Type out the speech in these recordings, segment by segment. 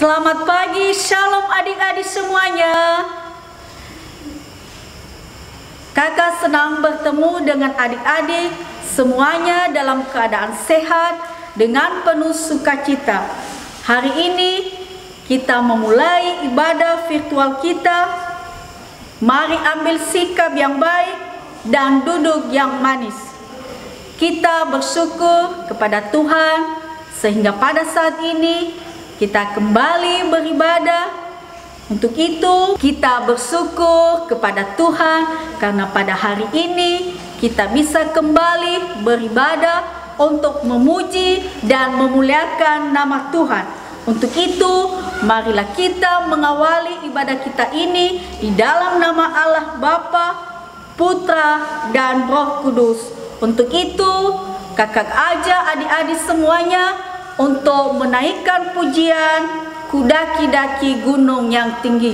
Selamat pagi, shalom adik-adik semuanya. Kakak senang bertemu dengan adik-adik semuanya dalam keadaan sehat dengan penuh sukacita. Hari ini kita memulai ibadah virtual kita. Mari ambil sikap yang baik dan duduk yang manis. Kita bersyukur kepada Tuhan sehingga pada saat ini kita kembali beribadah. Untuk itu kita bersyukur kepada Tuhan karena pada hari ini kita bisa kembali beribadah untuk memuji dan memuliakan nama Tuhan. Untuk itu marilah kita mengawali ibadah kita ini di dalam nama Allah Bapa, Putra dan Roh Kudus. Untuk itu kakak ajak adik-adik semuanya untuk menaikkan pujian ku daki-daki gunung yang tinggi.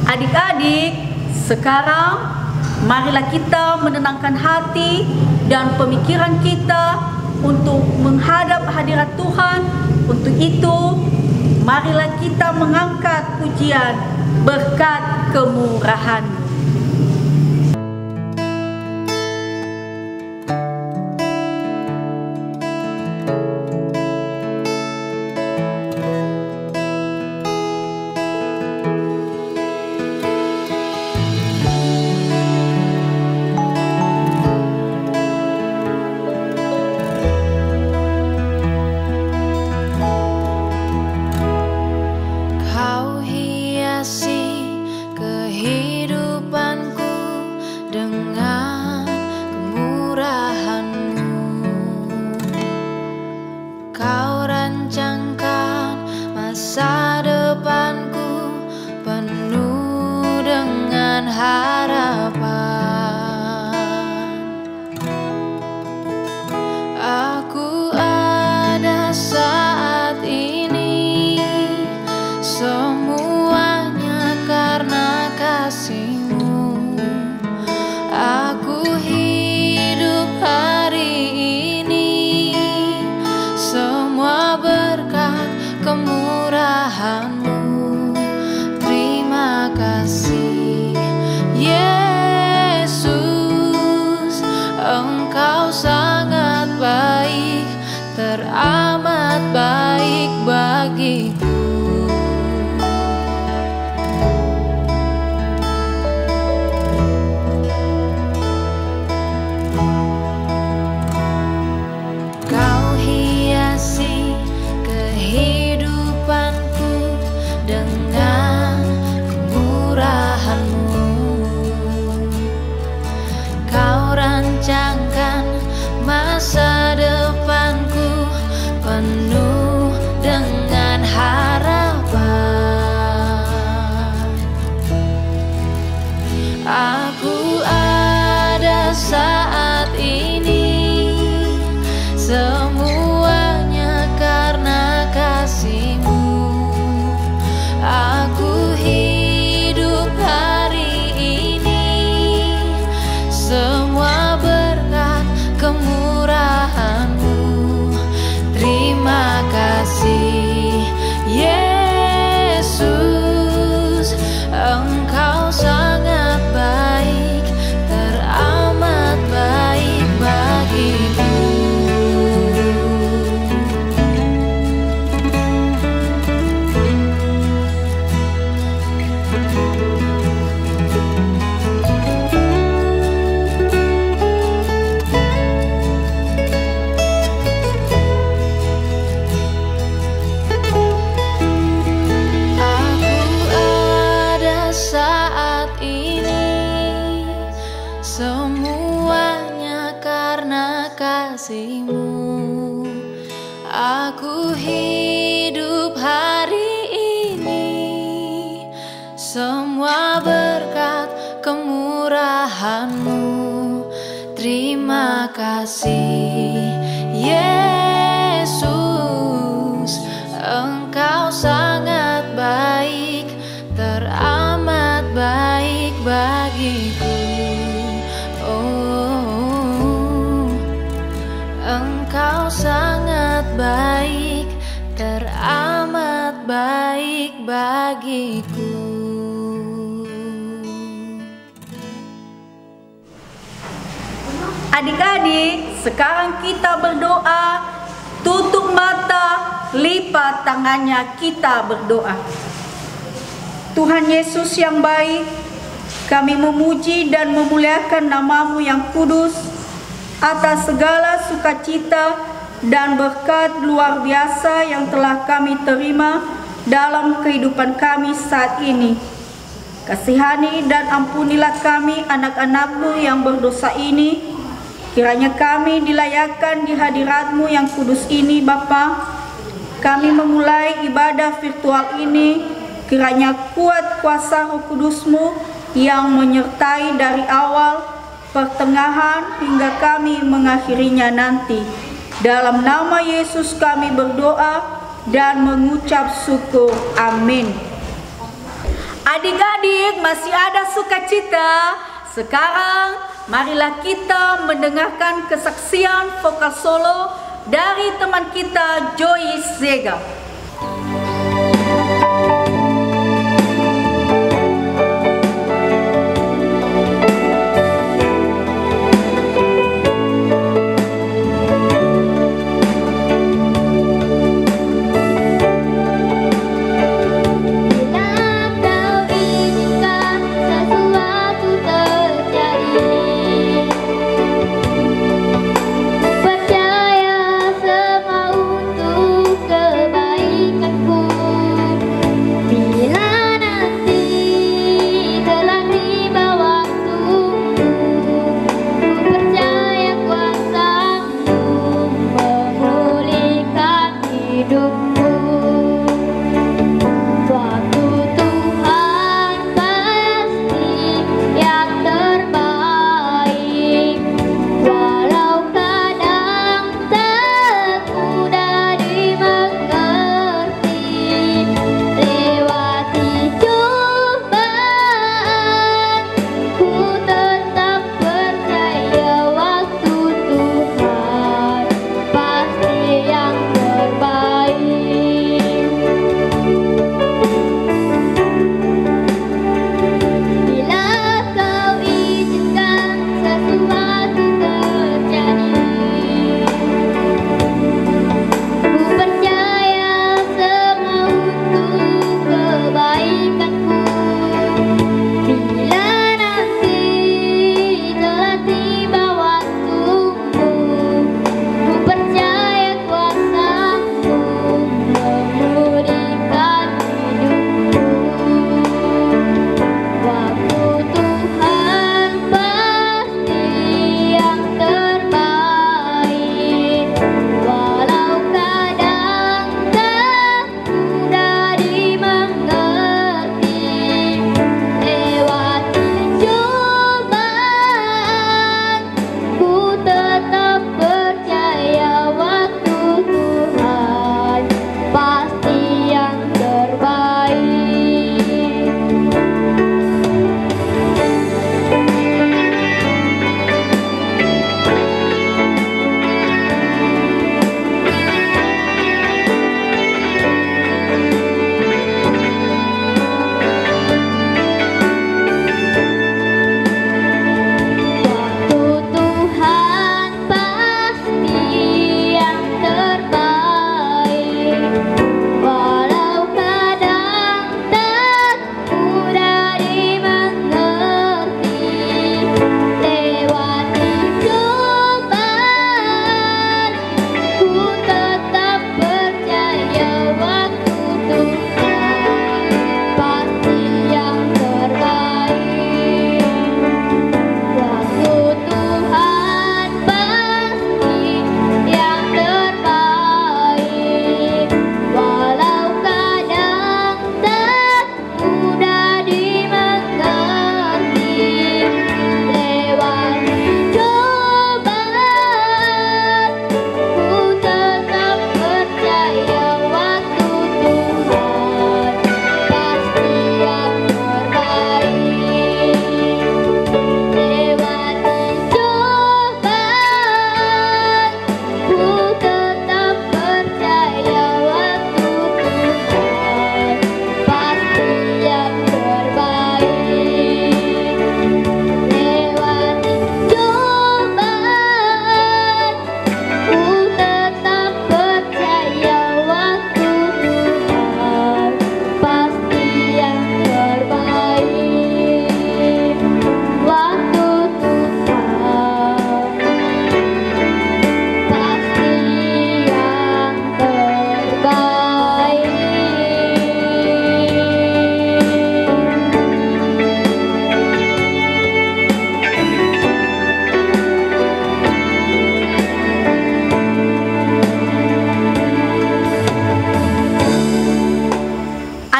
Adik-adik, sekarang marilah kita menenangkan hati dan pemikiran kita untuk menghadap hadirat Tuhan. Untuk itu, marilah kita mengangkat pujian berkat kemurahan-Mu. Kau hiasi kehidupan kasih-Mu. Aku hidup hari ini, semua berkat kemurahan-Mu. Terima kasih Yesus, Engkau sangat baik, teramat baik bagiku. Oh, Engkau sangat baik, teramat baik bagiku. Adik-adik, sekarang kita berdoa, tutup mata, lipat tangannya, kita berdoa. Tuhan Yesus yang baik, kami memuji dan memuliakan nama-Mu yang kudus atas segala sukacita dan berkat luar biasa yang telah kami terima dalam kehidupan kami saat ini. Kasihani dan ampunilah kami anak-anak-Mu yang berdosa ini. Kiranya kami dilayakkan di hadirat-Mu yang kudus ini, Bapa. Kami memulai ibadah virtual ini, kiranya kuat kuasa Roh Kudus-Mu yang menyertai dari awal, pertengahan, hingga kami mengakhirinya nanti. Dalam nama Yesus kami berdoa dan mengucap syukur. Amin. Adik-adik, masih ada sukacita? Sekarang marilah kita mendengarkan kesaksian vokal solo dari teman kita Joyce Zega. Percaya semua untuk kebaikanku.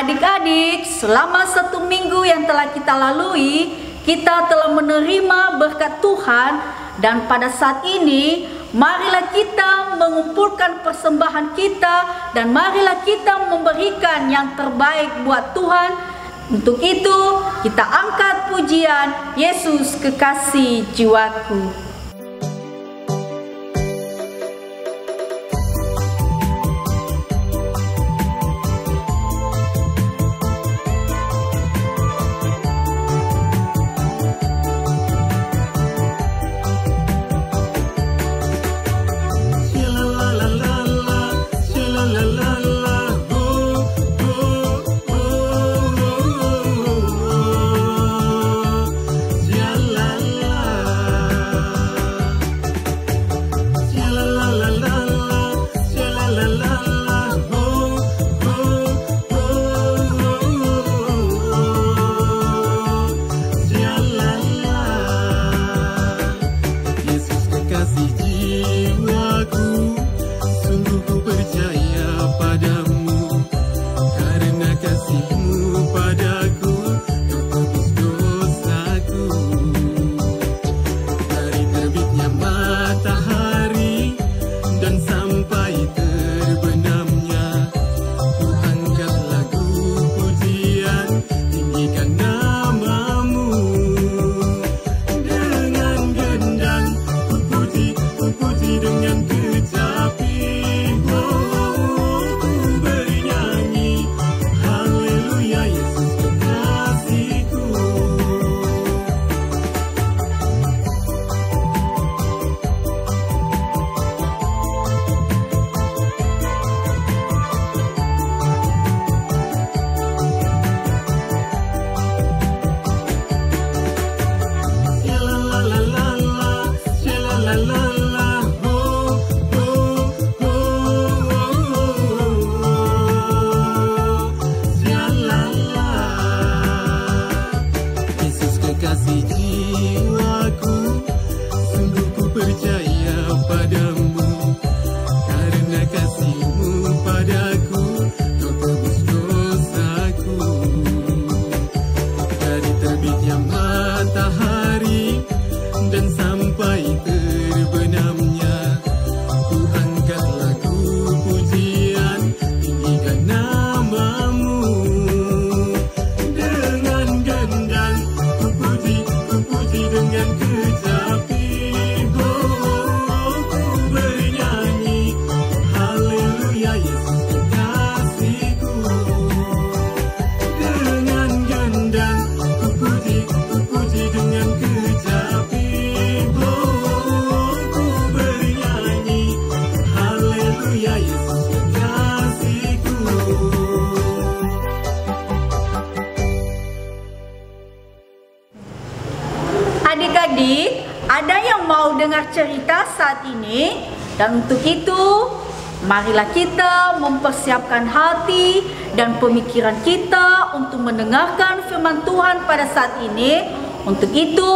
Adik-adik, selama 1 minggu yang telah kita lalui, kita telah menerima berkat Tuhan, dan pada saat ini marilah kita mengumpulkan persembahan kita dan marilah kita memberikan yang terbaik buat Tuhan. Untuk itu kita angkat pujian Yesus Kekasih Jiwaku. Adik-adik, ada yang mau dengar cerita saat ini? Dan untuk itu, marilah kita mempersiapkan hati dan pemikiran kita untuk mendengarkan firman Tuhan pada saat ini. Untuk itu,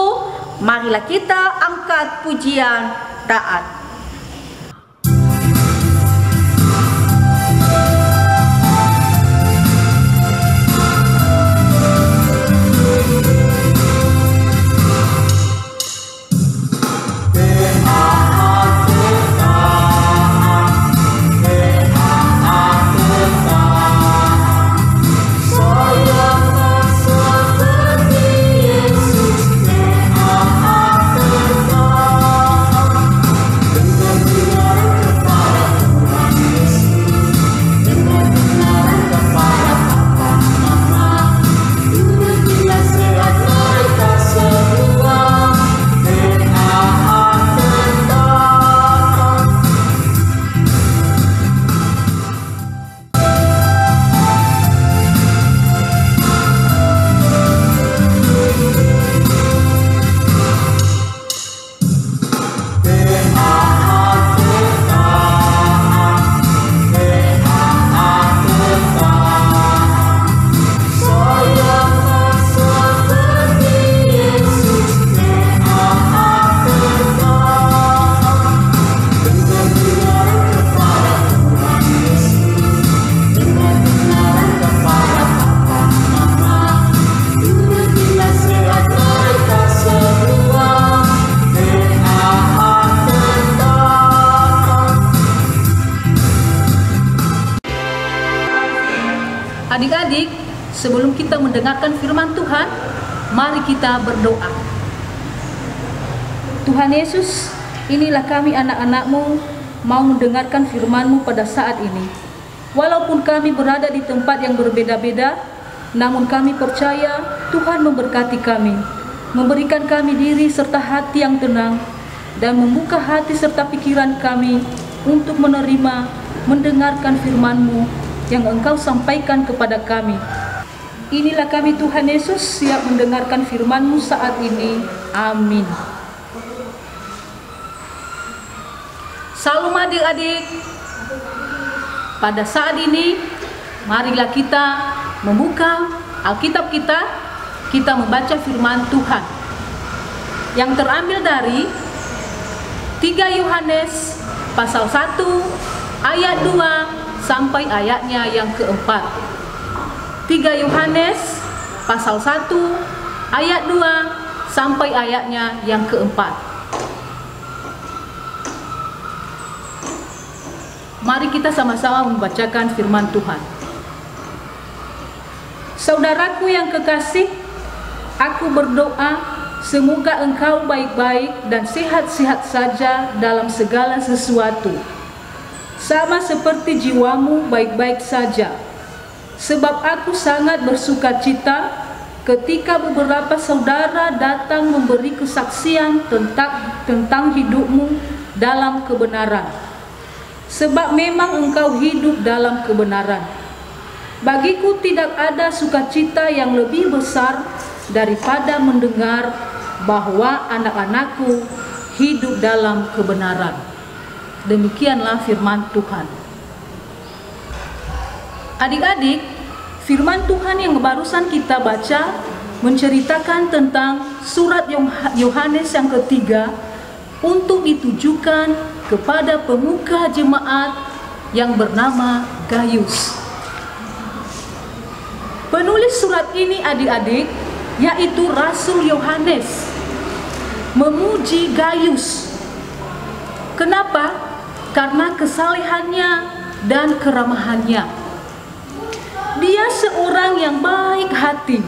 marilah kita angkat pujian taat. Adik-adik, sebelum kita mendengarkan firman Tuhan, mari kita berdoa. Tuhan Yesus, inilah kami anak-anak-Mu mau mendengarkan firman-Mu pada saat ini. Walaupun kami berada di tempat yang berbeda-beda, namun kami percaya Tuhan memberkati kami, memberikan kami diri serta hati yang tenang, dan membuka hati serta pikiran kami untuk menerima, mendengarkan firman-Mu yang Engkau sampaikan kepada kami. Inilah kami Tuhan Yesus siap mendengarkan firman-Mu saat ini. Amin. Salam adik-adik. Pada saat ini, marilah kita membuka Alkitab kita membaca firman Tuhan yang terambil dari 3 Yohanes pasal 1 ayat 2 sampai ayatnya yang keempat. 3 Yohanes pasal 1 ayat 2 sampai ayatnya yang keempat. Mari kita sama-sama membacakan firman Tuhan. Saudaraku yang kekasih, aku berdoa semoga engkau baik-baik dan sehat-sehat saja dalam segala sesuatu, sama seperti jiwamu baik-baik saja. Sebab aku sangat bersukacita ketika beberapa saudara datang memberi kesaksian tentang hidupmu dalam kebenaran. Sebab memang engkau hidup dalam kebenaran. Bagiku tidak ada sukacita yang lebih besar daripada mendengar bahwa anak-anakku hidup dalam kebenaran. Demikianlah firman Tuhan. Adik-adik, firman Tuhan yang barusan kita baca menceritakan tentang surat Yohanes yang ketiga untuk ditujukan kepada pemuka jemaat yang bernama Gaius. Penulis surat ini adik-adik, yaitu Rasul Yohanes, memuji Gaius. Kenapa? Karena kesalehannya dan keramahannya. Dia seorang yang baik hati,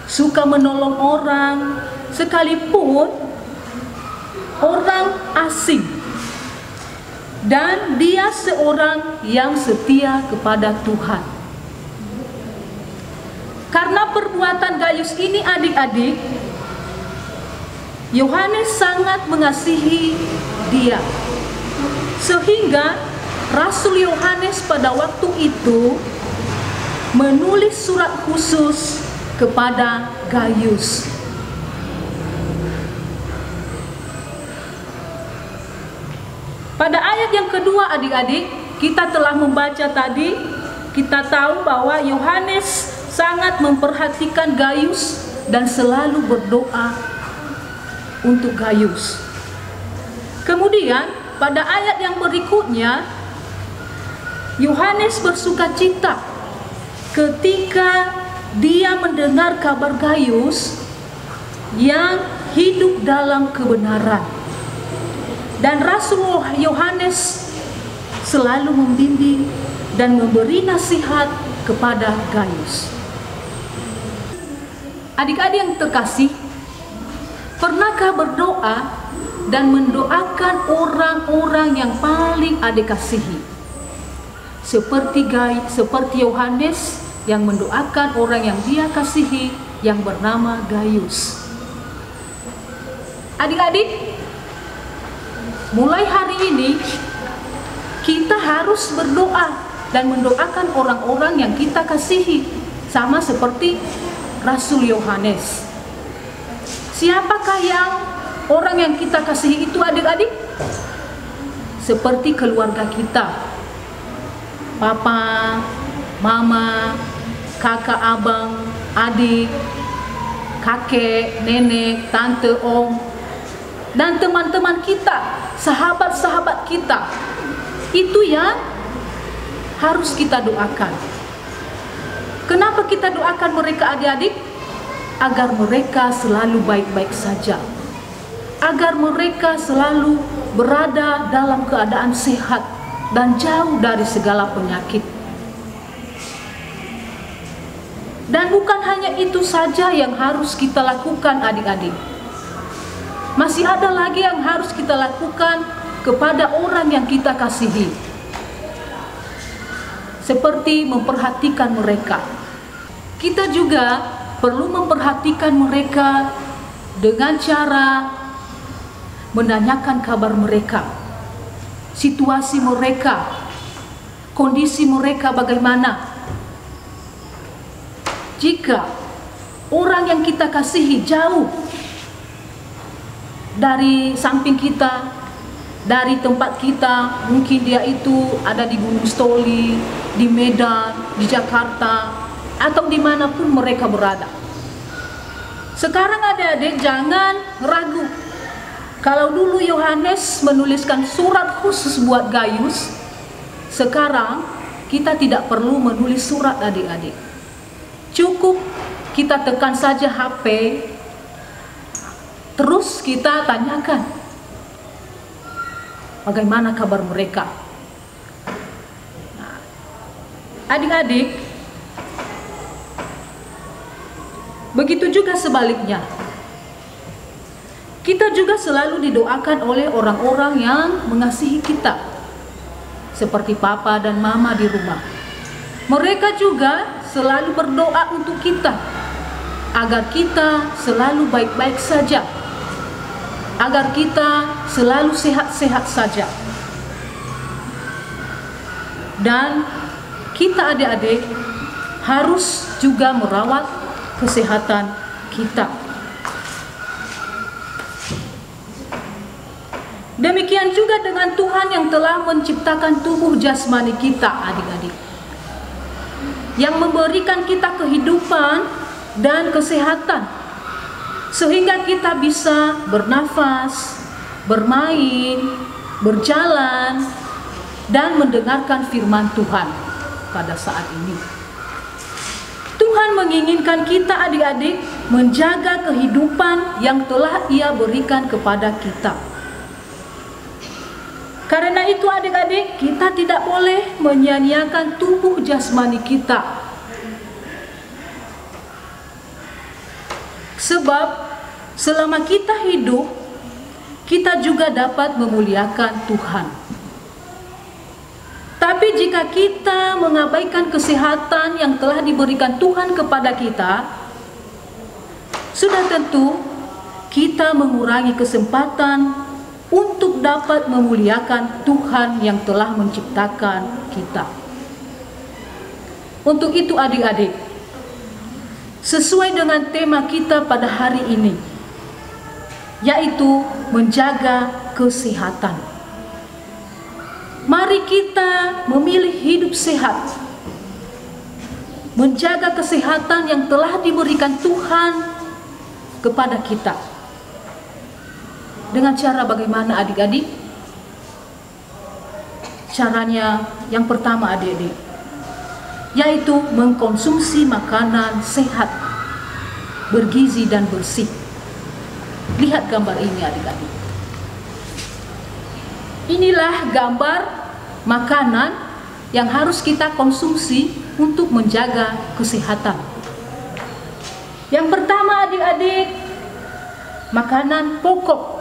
suka menolong orang, sekalipun orang asing, dan dia seorang yang setia kepada Tuhan. Karena perbuatan Gaius ini adik-adik, Yohanes sangat mengasihi dia, sehingga Rasul Yohanes pada waktu itu menulis surat khusus kepada Gaius. Pada ayat yang kedua adik-adik, kita telah membaca tadi, kita tahu bahwa Yohanes sangat memperhatikan Gaius dan selalu berdoa untuk Gaius. Kemudian pada ayat yang berikutnya, Yohanes bersukacita ketika dia mendengar kabar Gaius yang hidup dalam kebenaran. Dan Rasul Yohanes selalu membimbing dan memberi nasihat kepada Gaius. Adik-adik yang terkasih, pernahkah berdoa dan mendoakan orang-orang yang paling adik kasihi? Seperti Yohanes yang mendoakan orang yang dia kasihi yang bernama Gaius. Adik-adik, mulai hari ini kita harus berdoa dan mendoakan orang-orang yang kita kasihi, sama seperti Rasul Yohanes. Siapakah yang orang yang kita kasihi itu adik-adik? Seperti keluarga kita, papa, mama, kakak, abang, adik, kakek, nenek, tante, om, dan teman-teman kita, sahabat-sahabat kita. Itu yang harus kita doakan. Kenapa kita doakan mereka adik-adik? Agar mereka selalu baik-baik saja, agar mereka selalu berada dalam keadaan sehat dan jauh dari segala penyakit. Dan bukan hanya itu saja yang harus kita lakukan adik-adik. Masih ada lagi yang harus kita lakukan kepada orang yang kita kasihi. Seperti memperhatikan mereka. Kita juga perlu memperhatikan mereka dengan cara menanyakan kabar mereka, situasi mereka, kondisi mereka bagaimana. Jika orang yang kita kasihi jauh dari samping kita, dari tempat kita, mungkin dia itu ada di Gunung Stoli, di Medan, di Jakarta, atau dimanapun mereka berada. Sekarang adik-adik jangan ragu. Kalau dulu Yohanes menuliskan surat khusus buat Gayus, sekarang kita tidak perlu menulis surat adik-adik. Cukup kita tekan saja HP, terus kita tanyakan bagaimana kabar mereka. Nah, adik-adik, begitu juga sebaliknya. Kita juga selalu didoakan oleh orang-orang yang mengasihi kita, seperti papa dan mama di rumah. Mereka juga selalu berdoa untuk kita, agar kita selalu baik-baik saja, agar kita selalu sehat-sehat saja. Dan kita adik-adik harus juga merawat kesehatan kita. Demikian juga dengan Tuhan yang telah menciptakan tubuh jasmani kita adik-adik, yang memberikan kita kehidupan dan kesehatan, sehingga kita bisa bernafas, bermain, berjalan, dan mendengarkan firman Tuhan pada saat ini. Tuhan menginginkan kita adik-adik menjaga kehidupan yang telah Ia berikan kepada kita. Karena itu adik-adik, kita tidak boleh menyia-nyiakan tubuh jasmani kita. Sebab selama kita hidup, kita juga dapat memuliakan Tuhan. Tapi jika kita mengabaikan kesehatan yang telah diberikan Tuhan kepada kita, sudah tentu kita mengurangi kesempatan untuk dapat memuliakan Tuhan yang telah menciptakan kita. Untuk itu adik-adik, sesuai dengan tema kita pada hari ini, yaitu menjaga kesehatan. Mari kita memilih hidup sehat, menjaga kesehatan yang telah diberikan Tuhan kepada kita. Dengan cara bagaimana adik-adik? Caranya yang pertama adik-adik, yaitu mengkonsumsi makanan sehat, bergizi dan bersih. Lihat gambar ini adik-adik. Inilah gambar makanan yang harus kita konsumsi untuk menjaga kesehatan. Yang pertama adik-adik, makanan pokok.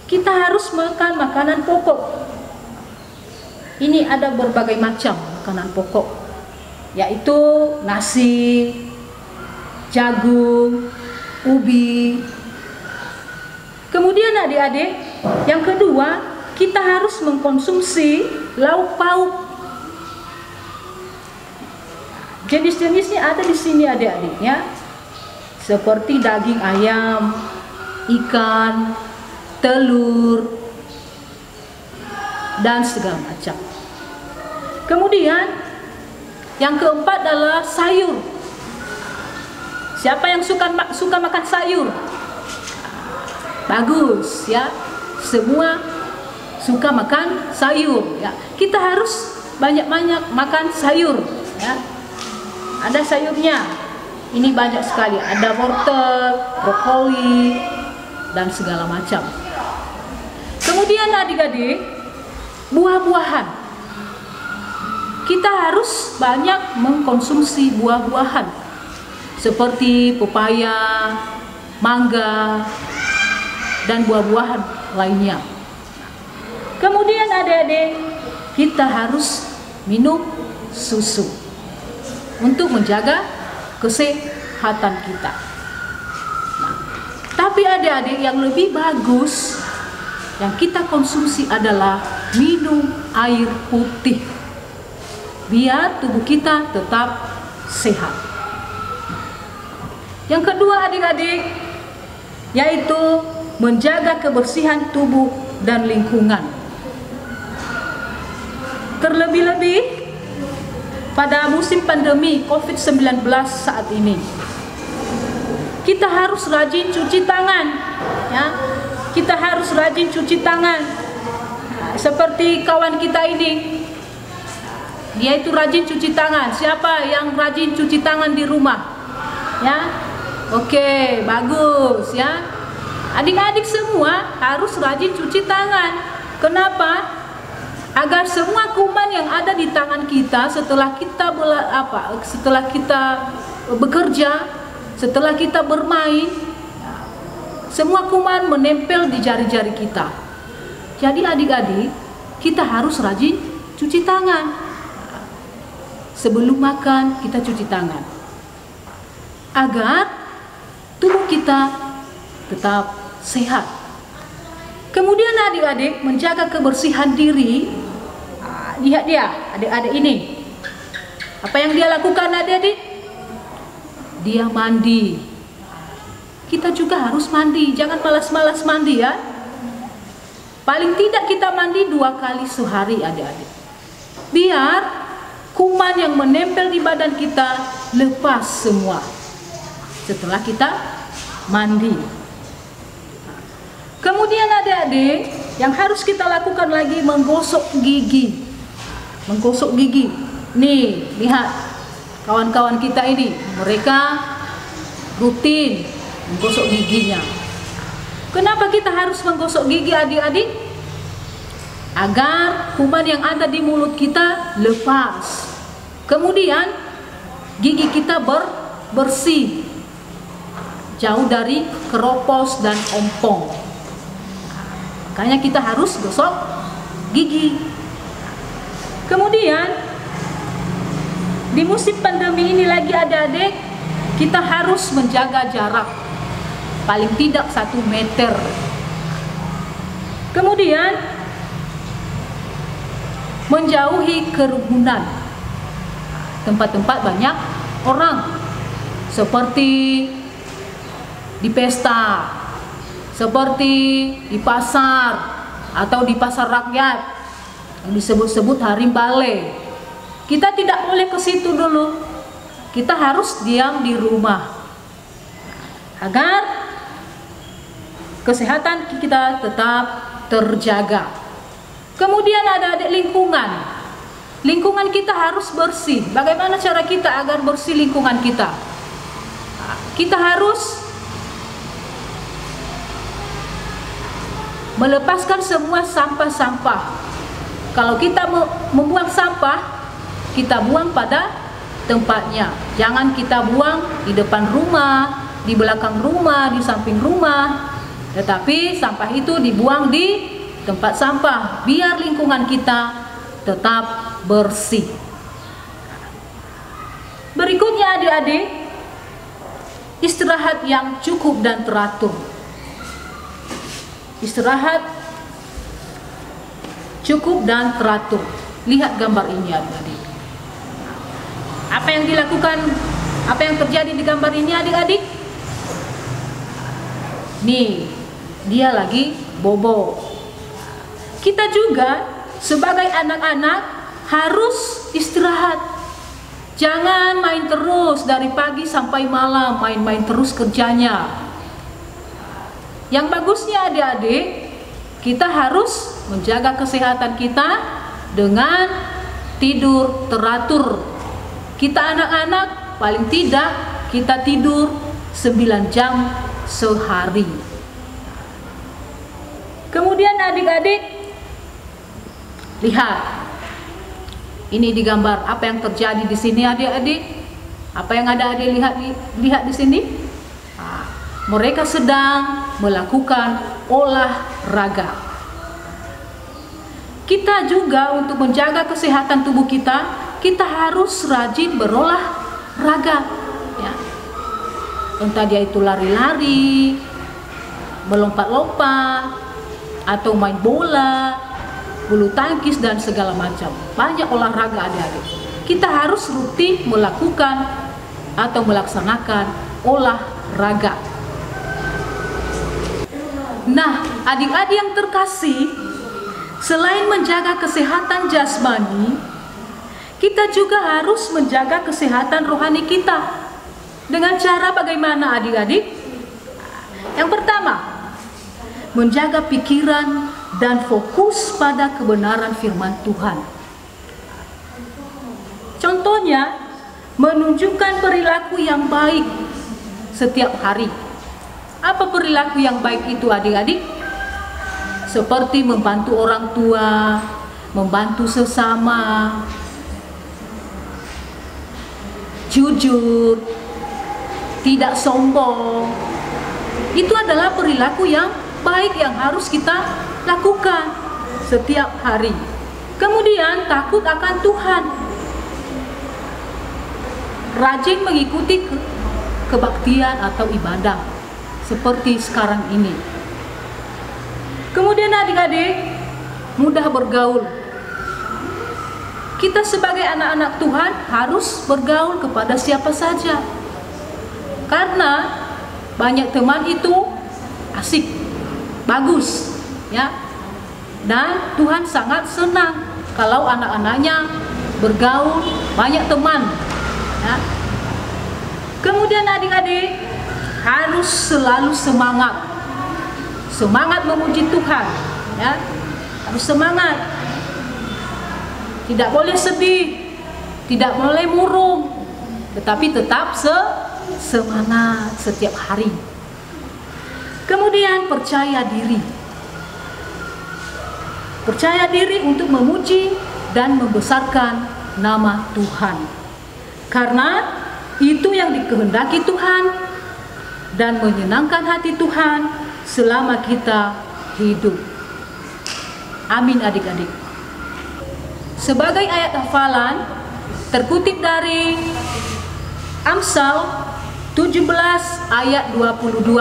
Kita harus makan makanan pokok. Ini ada berbagai macam makanan pokok, yaitu nasi, jagung, ubi. Kemudian adik-adik, yang kedua, kita harus mengkonsumsi lauk pauk. Jenis-jenisnya ada di sini adik-adik ya. Seperti daging ayam, ikan, telur, dan segala macam. Kemudian yang keempat adalah sayur. Siapa yang suka makan sayur? Bagus ya, semua suka makan sayur ya. Kita harus banyak-banyak makan sayur ya. Ada sayurnya, ini banyak sekali. Ada wortel, brokoli, dan segala macam. Kemudian adik-adik, buah-buahan. kita harus banyak mengkonsumsi buah-buahan seperti pepaya, mangga, dan buah-buahan lainnya. Kemudian adik-adik, kita harus minum susu untuk menjaga kesehatan kita. Nah, tapi adik-adik, yang lebih bagus yang kita konsumsi adalah minum air putih biar tubuh kita tetap sehat. Yang kedua adik-adik, yaitu menjaga kebersihan tubuh dan lingkungan. Terlebih-lebih pada musim pandemi COVID-19 saat ini, kita harus rajin cuci tangan, ya. Kita harus rajin cuci tangan. Seperti kawan kita ini, dia itu rajin cuci tangan. Siapa yang rajin cuci tangan di rumah? Ya, oke, bagus ya. Adik-adik semua harus rajin cuci tangan. Kenapa? Agar semua kuman yang ada di tangan kita setelah kita bekerja, setelah kita bermain, semua kuman menempel di jari-jari kita. Jadi adik-adik, kita harus rajin cuci tangan. Sebelum makan, kita cuci tangan agar tubuh kita tetap sehat. Kemudian adik-adik menjaga kebersihan diri. Lihat dia, adik-adik ini. Apa yang dia lakukan adik-adik? Dia mandi. Kita juga harus mandi, jangan malas-malas mandi ya. Paling tidak kita mandi 2 kali sehari adik-adik. Biar kuman yang menempel di badan kita lepas semua setelah kita mandi. Kemudian adik-adik, yang harus kita lakukan lagi menggosok gigi. Menggosok gigi. Nih, lihat kawan-kawan kita ini, mereka rutin menggosok giginya. Kenapa kita harus menggosok gigi adik-adik? Agar kuman yang ada di mulut kita lepas. Kemudian gigi kita bersih, jauh dari keropos dan ompong. Makanya kita harus gosok gigi. Kemudian di musim pandemi ini lagi adik-adik, kita harus menjaga jarak paling tidak 1 meter. Kemudian menjauhi kerumunan, tempat-tempat banyak orang, seperti di pesta, seperti di pasar atau di pasar rakyat yang disebut-sebut Harim Bale. Kita tidak boleh ke situ dulu. Kita harus diam di rumah agar kesehatan kita tetap terjaga. Kemudian ada lingkungan. Lingkungan kita harus bersih. Bagaimana cara kita agar bersih lingkungan kita? Kita harus melepaskan semua sampah-sampah. Kalau kita membuang sampah, kita buang pada tempatnya. Jangan kita buang di depan rumah, di belakang rumah, di samping rumah. Tetapi sampah itu dibuang di tempat sampah, biar lingkungan kita tetap bersih. Berikutnya adik-adik, istirahat yang cukup dan teratur. Istirahat cukup dan teratur. Lihat gambar ini adik-adik. Apa yang dilakukan, apa yang terjadi di gambar ini adik-adik? Nih, dia lagi bobo. Kita juga sebagai anak-anak harus istirahat. Jangan main terus dari pagi sampai malam, main-main terus kerjanya. Yang bagusnya adik-adik, kita harus menjaga kesehatan kita dengan tidur teratur. Kita anak-anak paling tidak kita tidur 9 jam sehari. Kemudian adik-adik, lihat, Ini digambar apa yang terjadi di sini adik-adik. Apa yang ada adik lihat di sini? Nah, mereka sedang melakukan olahraga. Kita juga untuk menjaga kesehatan tubuh kita harus rajin berolahraga. Ya. Entah dia itu lari-lari, melompat-lompat, atau main bola, bulu tangkis dan segala macam. Banyak olahraga adik-adik. Kita harus rutin melakukan atau melaksanakan olahraga. Nah, adik-adik yang terkasih, selain menjaga kesehatan jasmani, kita juga harus menjaga kesehatan rohani kita. Dengan cara bagaimana adik-adik? Yang pertama, menjaga pikiran dan fokus pada kebenaran firman Tuhan. Contohnya, menunjukkan perilaku yang baik setiap hari. Apa perilaku yang baik itu adik-adik? Seperti membantu orang tua, membantu sesama, jujur, tidak sombong. Itu adalah perilaku yang baik yang harus kita lakukan setiap hari. Kemudian takut akan Tuhan, rajin mengikuti kebaktian atau ibadah seperti sekarang ini. Kemudian adik-adik, mudah bergaul. Kita sebagai anak-anak Tuhan harus bergaul kepada siapa saja, karena banyak teman itu asik, bagus, ya. Dan Tuhan sangat senang kalau anak-anaknya bergaul, banyak teman, ya. Kemudian adik-adik harus selalu semangat memuji Tuhan, ya. Harus semangat, tidak boleh sedih, tidak boleh murung, tetapi tetap semangat setiap hari. Kemudian percaya diri untuk memuji dan membesarkan nama Tuhan, karena itu yang dikehendaki Tuhan dan menyenangkan hati Tuhan selama kita hidup. Amin adik-adik. Sebagai ayat hafalan terkutip dari Amsal 17 ayat 22.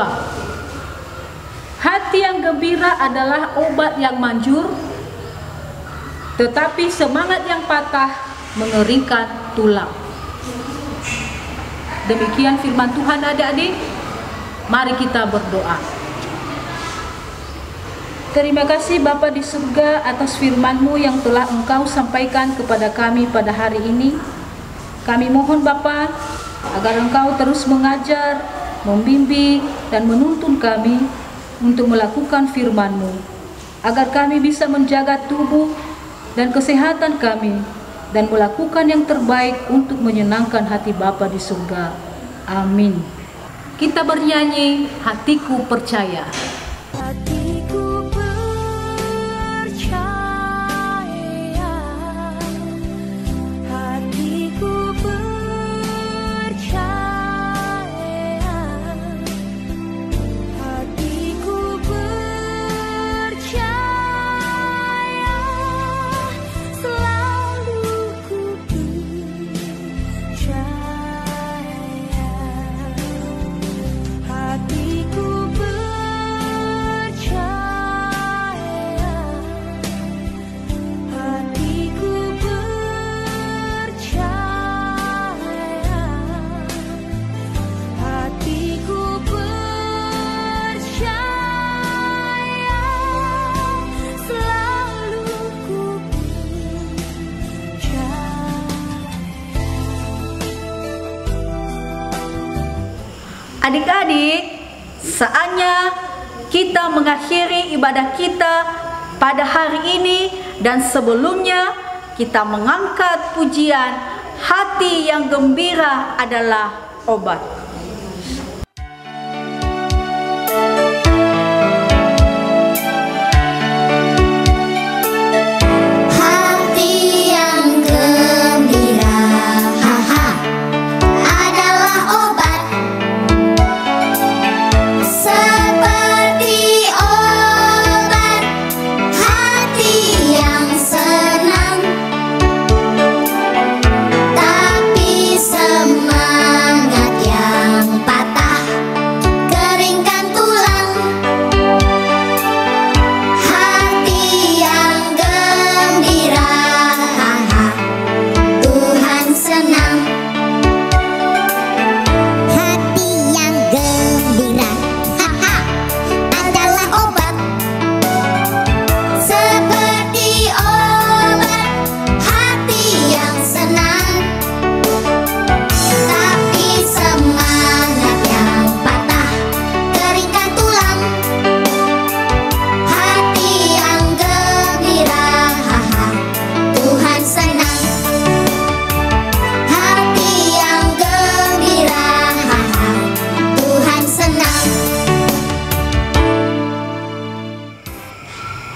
Hati yang gembira adalah obat yang manjur, tetapi semangat yang patah mengeringkan tulang. Demikian firman Tuhan adik-adik. Mari kita berdoa. Terima kasih Bapa di surga atas firman-Mu yang telah Engkau sampaikan kepada kami pada hari ini. Kami mohon Bapa agar Engkau terus mengajar, membimbing, dan menuntun kami untuk melakukan firman-Mu, agar kami bisa menjaga tubuh dan kesehatan kami dan melakukan yang terbaik untuk menyenangkan hati Bapa di surga. Amin. Kita bernyanyi, Hatiku Percaya. Hatiku percaya, hatiku percaya, hatiku percaya, selalu ku percaya, hatiku Adik-adik, saatnya kita mengakhiri ibadah kita pada hari ini, dan sebelumnya kita mengangkat pujian Hati yang Gembira Adalah Obat. hati yang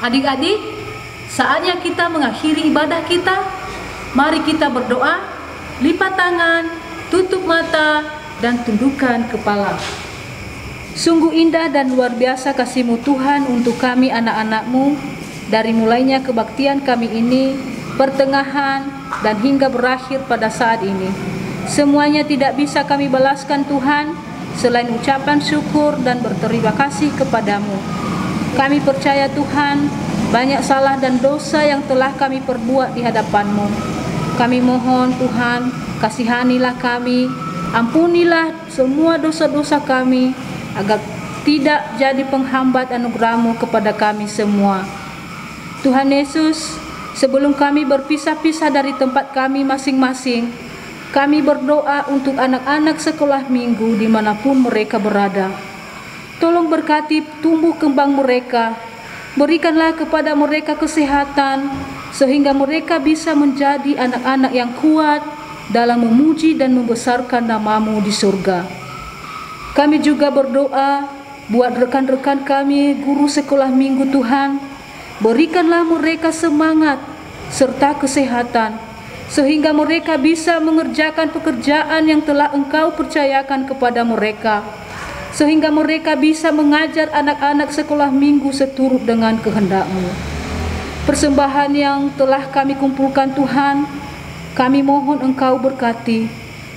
Adik-adik, saatnya kita mengakhiri ibadah kita. Mari kita berdoa, lipat tangan, tutup mata, dan tundukkan kepala. Sungguh indah dan luar biasa kasih-Mu Tuhan untuk kami anak-anak-Mu, dari mulainya kebaktian kami ini, pertengahan, dan hingga berakhir pada saat ini. Semuanya tidak bisa kami balaskan Tuhan, selain ucapan syukur dan berterima kasih kepadamu. Kami percaya Tuhan, banyak salah dan dosa yang telah kami perbuat di hadapan-Mu. Kami mohon Tuhan, kasihanilah kami, ampunilah semua dosa-dosa kami, agar tidak jadi penghambat anugerah-Mu kepada kami semua. Tuhan Yesus, sebelum kami berpisah-pisah dari tempat kami masing-masing, kami berdoa untuk anak-anak sekolah minggu dimanapun mereka berada. Tolong berkati tumbuh kembang mereka, berikanlah kepada mereka kesehatan, sehingga mereka bisa menjadi anak-anak yang kuat dalam memuji dan membesarkan nama-Mu di surga. Kami juga berdoa buat rekan-rekan kami, guru sekolah minggu Tuhan, berikanlah mereka semangat serta kesehatan, sehingga mereka bisa mengerjakan pekerjaan yang telah Engkau percayakan kepada mereka, sehingga mereka bisa mengajar anak-anak sekolah minggu seturut dengan kehendak-Mu. Persembahan yang telah kami kumpulkan Tuhan, kami mohon Engkau berkati,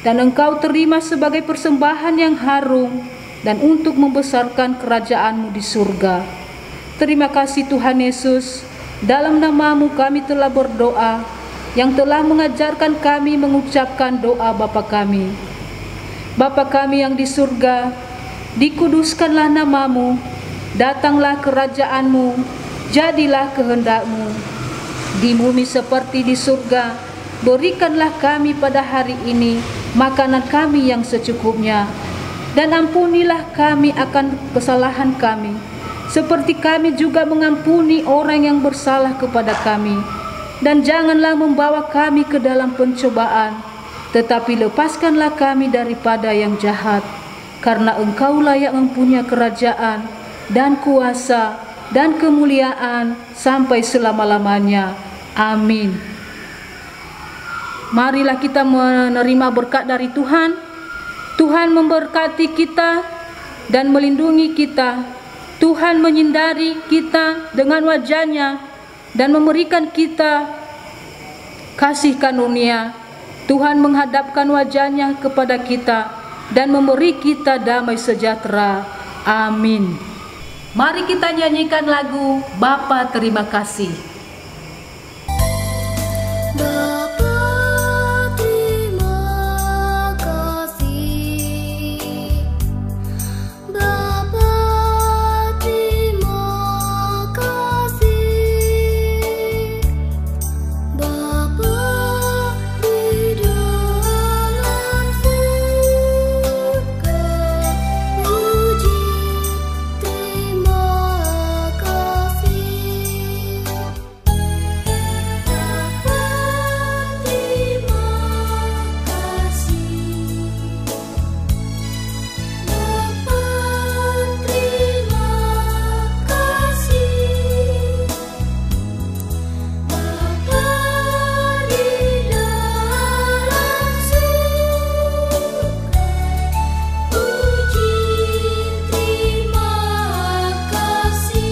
dan Engkau terima sebagai persembahan yang harum dan untuk membesarkan kerajaan-Mu di surga. Terima kasih Tuhan Yesus, dalam nama-Mu kami telah berdoa, yang telah mengajarkan kami mengucapkan doa Bapa kami. Bapa kami yang di surga, dikuduskanlah nama-Mu, datanglah kerajaan-Mu, jadilah kehendak-Mu di bumi seperti di surga. Berikanlah kami pada hari ini makanan kami yang secukupnya, dan ampunilah kami akan kesalahan kami, seperti kami juga mengampuni orang yang bersalah kepada kami. Dan janganlah membawa kami ke dalam pencobaan, tetapi lepaskanlah kami daripada yang jahat, karena Engkaulah yang mempunyai kerajaan dan kuasa dan kemuliaan sampai selama-lamanya. Amin. Marilah kita menerima berkat dari Tuhan. Tuhan memberkati kita dan melindungi kita. Tuhan menyindari kita dengan wajah-Nya dan memberikan kita kasih karunia. Tuhan menghadapkan wajah-Nya kepada kita dan memberi kita damai sejahtera. Amin. Mari kita nyanyikan lagu Bapa Terima Kasih. Bapa terima kasih, Bapa terima kasih, Bapa di dalam surga, puji terima kasih.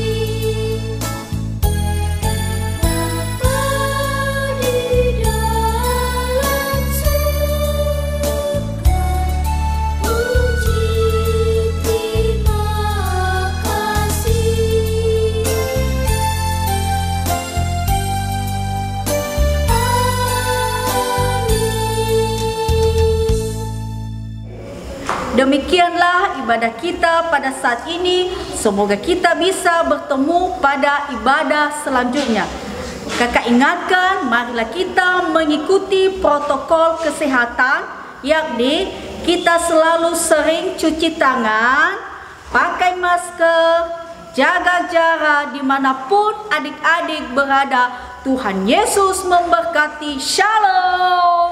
Demikianlah ibadah kita pada saat ini. Semoga kita bisa bertemu pada ibadah selanjutnya. Kakak ingatkan, marilah kita mengikuti protokol kesehatan, yakni kita selalu sering cuci tangan, pakai masker, jaga jarak dimanapun adik-adik berada. Tuhan Yesus memberkati. Shalom.